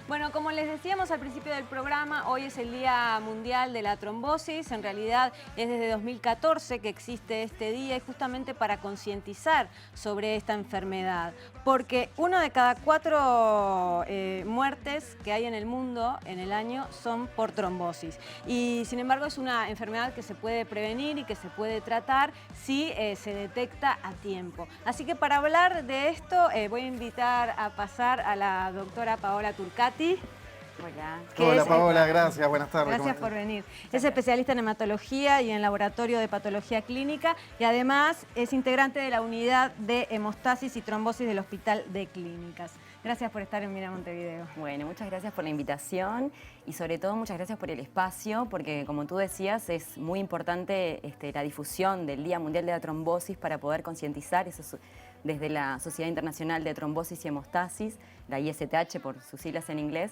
Bueno, como les decíamos al principio del programa, hoy es el Día Mundial de la Trombosis. En realidad es desde 2014 que existe este día y justamente para concientizar sobre esta enfermedad. Porque 1 de cada 4 muertes que hay en el mundo en el año son por trombosis. Y sin embargo es una enfermedad que se puede prevenir y que se puede tratar si se detecta a tiempo. Así que para hablar de esto voy a invitar a pasar a la doctora Paola Turcati. Hola. Hola Paola, gracias, buenas tardes. Gracias por venir. Es especialista en hematología y en laboratorio de patología clínica y además es integrante de la unidad de hemostasis y trombosis del Hospital de Clínicas. Gracias por estar en Mira Montevideo. Bueno, muchas gracias por la invitación y sobre todo muchas gracias por el espacio porque como tú decías es muy importante la difusión del Día Mundial de la Trombosis para poder concientizar eso desde la Sociedad Internacional de Trombosis y Hemostasis, la ISTH por sus siglas en inglés.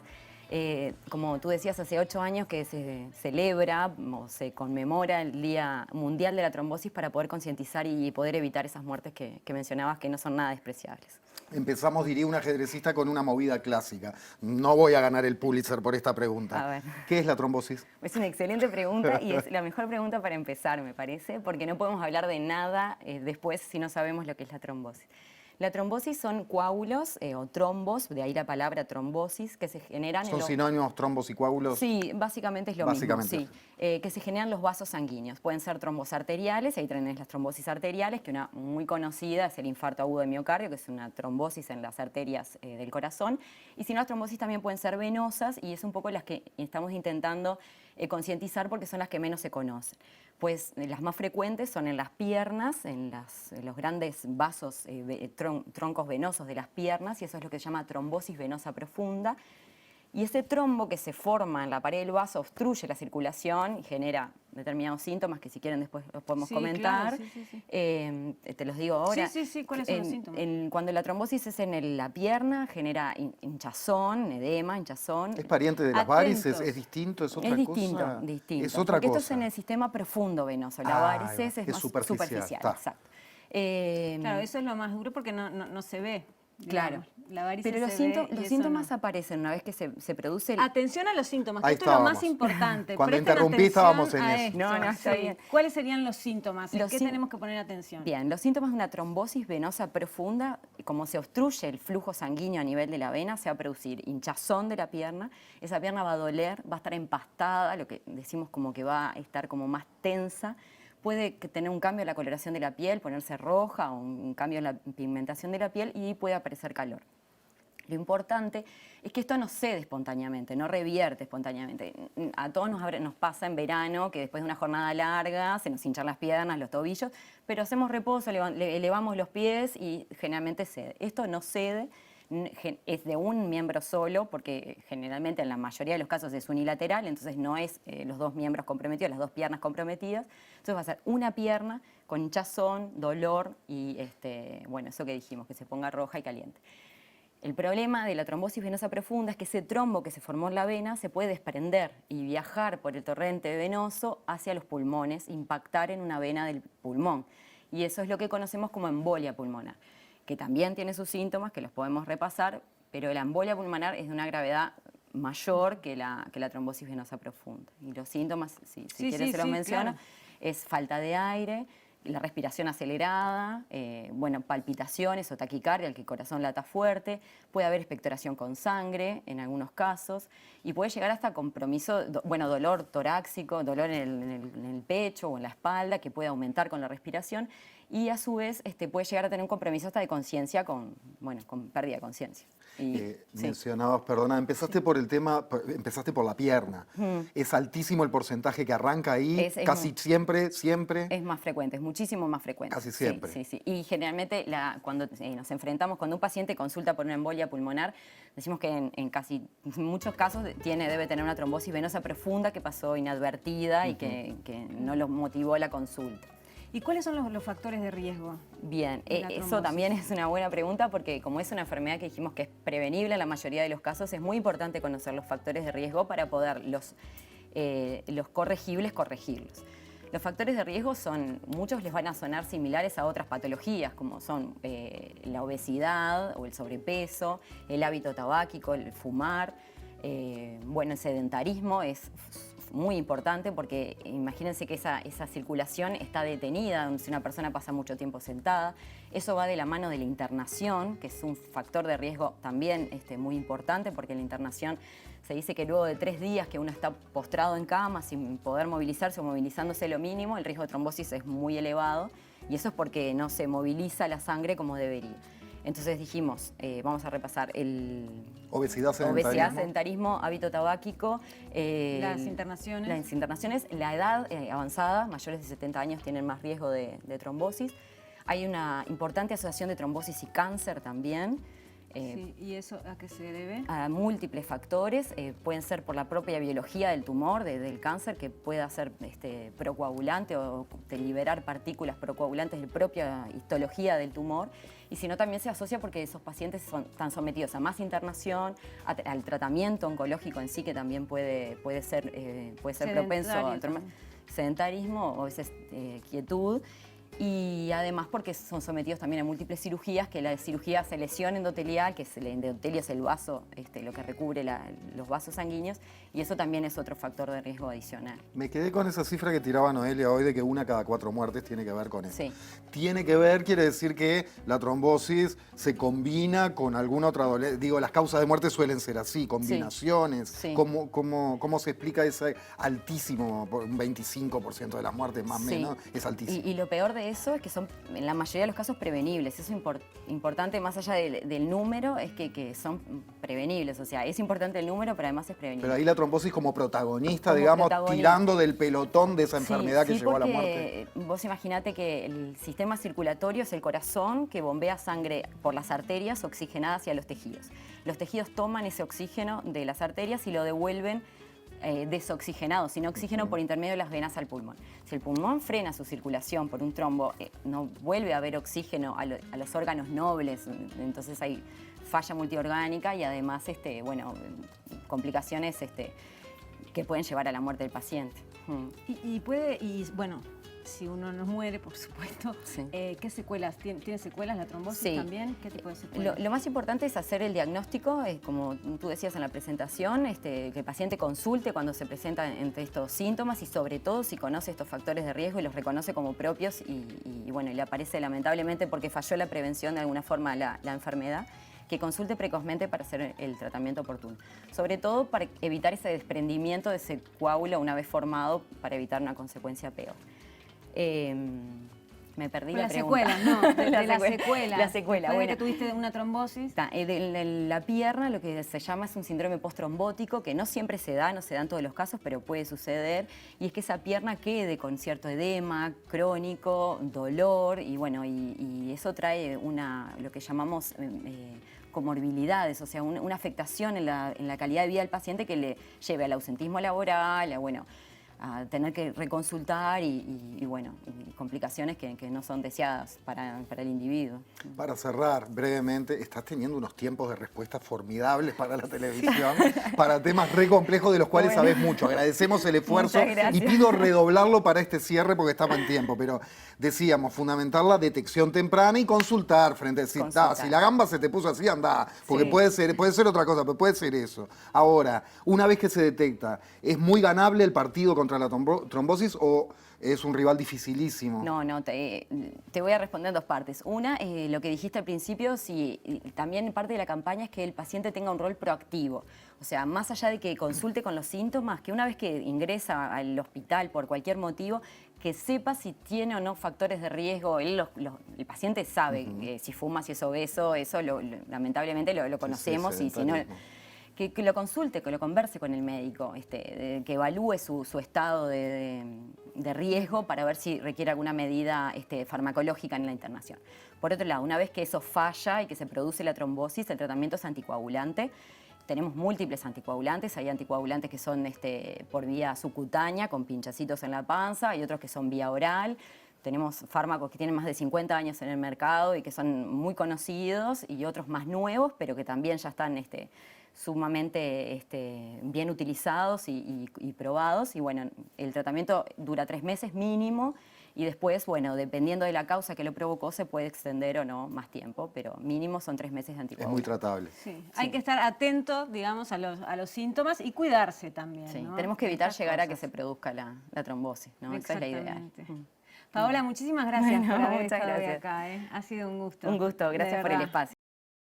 Como tú decías, hace 8 años que se celebra o se conmemora el Día Mundial de la Trombosis para poder concientizar y poder evitar esas muertes que mencionabas que no son nada despreciables. Empezamos, diría un ajedrecista, con una movida clásica. No voy a ganar el Pulitzer por esta pregunta. A ver. ¿Qué es la trombosis? Es una excelente pregunta y es la mejor pregunta para empezar, me parece, porque no podemos hablar de nada después si no sabemos lo que es la trombosis. La trombosis son coágulos o trombos, de ahí la palabra trombosis, que se generan... ¿Son sinónimos trombos y coágulos? Sí, básicamente es lo mismo, sí. Que se generan los vasos sanguíneos. Pueden ser trombos arteriales, ahí tenés las trombosis arteriales, que una muy conocida es el infarto agudo de miocardio, que es una trombosis en las arterias del corazón. Y si no, las trombosis también pueden ser venosas y es un poco las que estamos intentando concientizar porque son las que menos se conocen. Pues las más frecuentes son en las piernas, en los grandes vasos, troncos venosos de las piernas, y eso es lo que se llama trombosis venosa profunda. Y ese trombo que se forma en la pared del vaso obstruye la circulación y genera determinados síntomas que si quieren después los podemos comentar. Claro, sí. Te los digo ahora. Sí, ¿cuáles son los síntomas? Cuando la trombosis es en la pierna, genera hinchazón, edema, hinchazón. ¿Es pariente de las varices? ¿Es distinto? ¿Es otra cosa? Es distinto. Es otra porque cosa. esto es en el sistema profundo venoso. La varices es más superficial. Exacto. Claro, eso es lo más duro porque no se ve. Claro. La varices pero los síntomas aparecen una vez que se produce... Atención a los síntomas, que Ahí esto es lo más estábamos. importante. Cuando Presten interrumpí estábamos en atención a eso. esto. No, está bien. ¿Cuáles serían los síntomas? ¿En qué tenemos que poner atención? Bien, los síntomas de una trombosis venosa profunda, como se obstruye el flujo sanguíneo a nivel de la vena, se va a producir hinchazón de la pierna, esa pierna va a doler, va a estar empastada, lo que decimos como que va a estar como más tensa, puede tener un cambio en la coloración de la piel, ponerse roja o un cambio en la pigmentación de la piel y puede aparecer calor. Lo importante es que esto no cede espontáneamente, no revierte espontáneamente. A todos nos pasa en verano que después de una jornada larga se nos hinchan las piernas, los tobillos, pero hacemos reposo, elevamos los pies y generalmente cede. Esto no cede, es de un miembro solo, porque generalmente en la mayoría de los casos es unilateral, entonces no es los 2 miembros comprometidos, las 2 piernas comprometidas. Entonces va a ser una pierna con hinchazón, dolor y bueno, eso que dijimos, que se ponga roja y caliente. El problema de la trombosis venosa profunda es que ese trombo que se formó en la vena se puede desprender y viajar por el torrente venoso hacia los pulmones, impactar en una vena del pulmón. Y eso es lo que conocemos como embolia pulmonar, que también tiene sus síntomas, que los podemos repasar, pero la embolia pulmonar es de una gravedad mayor que la trombosis venosa profunda. Y los síntomas, si quieres se los menciono, claro. Es falta de aire, la respiración acelerada, bueno, palpitaciones o taquicardia, el que el corazón lata fuerte, puede haber expectoración con sangre en algunos casos y puede llegar hasta compromiso, bueno, dolor torácico, dolor en el pecho o en la espalda que puede aumentar con la respiración y a su vez puede llegar a tener un compromiso hasta de conciencia con pérdida de conciencia. Mencionabas, perdona, empezaste por el tema, empezaste por la pierna. ¿Es altísimo el porcentaje que arranca ahí? ¿Casi siempre? Es más frecuente, es muchísimo más frecuente. Casi siempre. Sí. Y generalmente cuando nos enfrentamos, cuando un paciente consulta por una embolia pulmonar, decimos que en casi muchos casos debe tener una trombosis venosa profunda que pasó inadvertida y que no lo motivó la consulta. ¿Y cuáles son los factores de riesgo? Bien, eso también es una buena pregunta porque como es una enfermedad que dijimos que es prevenible en la mayoría de los casos, es muy importante conocer los factores de riesgo para poder los corregibles corregirlos. Los factores de riesgo muchos les van a sonar similares a otras patologías como son la obesidad o el sobrepeso, el hábito tabáquico, el fumar. Bueno, el sedentarismo es muy importante porque imagínense que esa circulación está detenida, si una persona pasa mucho tiempo sentada. Eso va de la mano de la internación, que es un factor de riesgo también muy importante, porque en la internación se dice que luego de 3 días que uno está postrado en cama sin poder movilizarse o movilizándose lo mínimo, el riesgo de trombosis es muy elevado, y eso es porque no se moviliza la sangre como debería. Entonces dijimos, vamos a repasar el obesidad, sedentarismo, hábito tabáquico, las internaciones, la edad avanzada, mayores de 70 años tienen más riesgo de trombosis. Hay una importante asociación de trombosis y cáncer también. Sí, ¿y eso a qué se debe? A múltiples factores, pueden ser por la propia biología del tumor, del cáncer, que pueda ser procoagulante o liberar partículas procoagulantes de la propia histología del tumor, y si no también se asocia porque esos pacientes están sometidos a más internación, al tratamiento oncológico en sí, que también puede ser propenso al sedentarismo o a veces quietud. Y además porque son sometidos también a múltiples cirugías, que la cirugía hace lesión endotelial, que el endotelio es el vaso, lo que recubre los vasos sanguíneos, y eso también es otro factor de riesgo adicional. Me quedé con esa cifra que tiraba Noelia hoy de que 1 cada 4 muertes tiene que ver con eso. Sí. Tiene que ver, quiere decir que la trombosis se combina con alguna otra dolencia. Digo, las causas de muerte suelen ser así, combinaciones. Sí. ¿Cómo se explica ese altísimo, un 25% de las muertes más o menos, es altísimo? Y lo peor de eso es que son en la mayoría de los casos prevenibles. Eso es importante, más allá del número, es que son prevenibles. O sea, es importante el número, pero además es prevenible. Pero ahí la trombosis como protagonista, digamos, tirando del pelotón de esa enfermedad que llevó a la muerte. Vos imaginate que el sistema circulatorio es el corazón que bombea sangre por las arterias oxigenada hacia los tejidos. Los tejidos toman ese oxígeno de las arterias y lo devuelven desoxigenado, sin oxígeno, por intermedio de las venas al pulmón. Si el pulmón frena su circulación por un trombo, no vuelve a haber oxígeno a los órganos nobles, entonces hay falla multiorgánica y además complicaciones que pueden llevar a la muerte del paciente. Bueno, si uno no muere, por supuesto, sí. ¿Qué secuelas? ¿Tiene secuelas la trombosis también? ¿Qué tipo de secuelas? Lo más importante es hacer el diagnóstico, como tú decías en la presentación, que el paciente consulte cuando se presenta entre estos síntomas y sobre todo si conoce estos factores de riesgo y los reconoce como propios y le aparece lamentablemente porque falló la prevención de alguna forma la enfermedad, que consulte precozmente para hacer el tratamiento oportuno. Sobre todo para evitar ese desprendimiento de ese coágulo una vez formado, para evitar una consecuencia peor. Me perdí la pregunta. Secuela, no, de la secuela. La secuela, bueno. Que tuviste una trombosis. La pierna, lo que se llama es un síndrome postrombótico, que no siempre se da, no se da en todos los casos, pero puede suceder, y es que esa pierna quede con cierto edema crónico, dolor, y eso trae lo que llamamos comorbilidades, o sea, una afectación en la calidad de vida del paciente que le lleve al ausentismo laboral, a tener que reconsultar y complicaciones que no son deseadas para el individuo. Para cerrar brevemente, estás teniendo unos tiempos de respuesta formidables para la televisión, para temas re complejos de los cuales sabés mucho. Agradecemos el esfuerzo y pido redoblarlo para este cierre porque estamos en tiempo, pero decíamos, fundamentar la detección temprana y consultar frente a si la gamba se te puso así, anda, porque puede ser otra cosa, pero puede ser eso. Ahora, una vez que se detecta, ¿es muy ganable el partido contra la trombosis o es un rival dificilísimo? No, te voy a responder en 2 partes. Una, lo que dijiste al principio, también parte de la campaña es que el paciente tenga un rol proactivo. O sea, más allá de que consulte con los síntomas, que una vez que ingresa al hospital por cualquier motivo, que sepa si tiene o no factores de riesgo. El paciente sabe si fuma, si es obeso, eso lamentablemente lo conocemos, y si no... Que lo consulte, que lo converse con el médico, que evalúe su estado de riesgo para ver si requiere alguna medida farmacológica en la internación. Por otro lado, una vez que eso falla y que se produce la trombosis, el tratamiento es anticoagulante. Tenemos múltiples anticoagulantes, hay anticoagulantes que son por vía subcutánea, con pinchacitos en la panza, hay otros que son vía oral. Tenemos fármacos que tienen más de 50 años en el mercado y que son muy conocidos, y otros más nuevos, pero que también ya están sumamente bien utilizados y probados. Y el tratamiento dura 3 meses mínimo Y después, bueno, dependiendo de la causa que lo provocó, se puede extender o no más tiempo, pero mínimo son 3 meses de Es anticoagulación. muy tratable. Sí. Hay que estar atento, digamos, a los síntomas y cuidarse también, Sí, ¿no? tenemos que evitar Estas llegar a que cosas. se produzca la trombosis, ¿no? Esa es la idea. Exactamente. Paola, muchísimas gracias Bueno, por haber muchas estado hoy gracias. acá. Ha sido un gusto. Un gusto, de gracias por el verdad. espacio.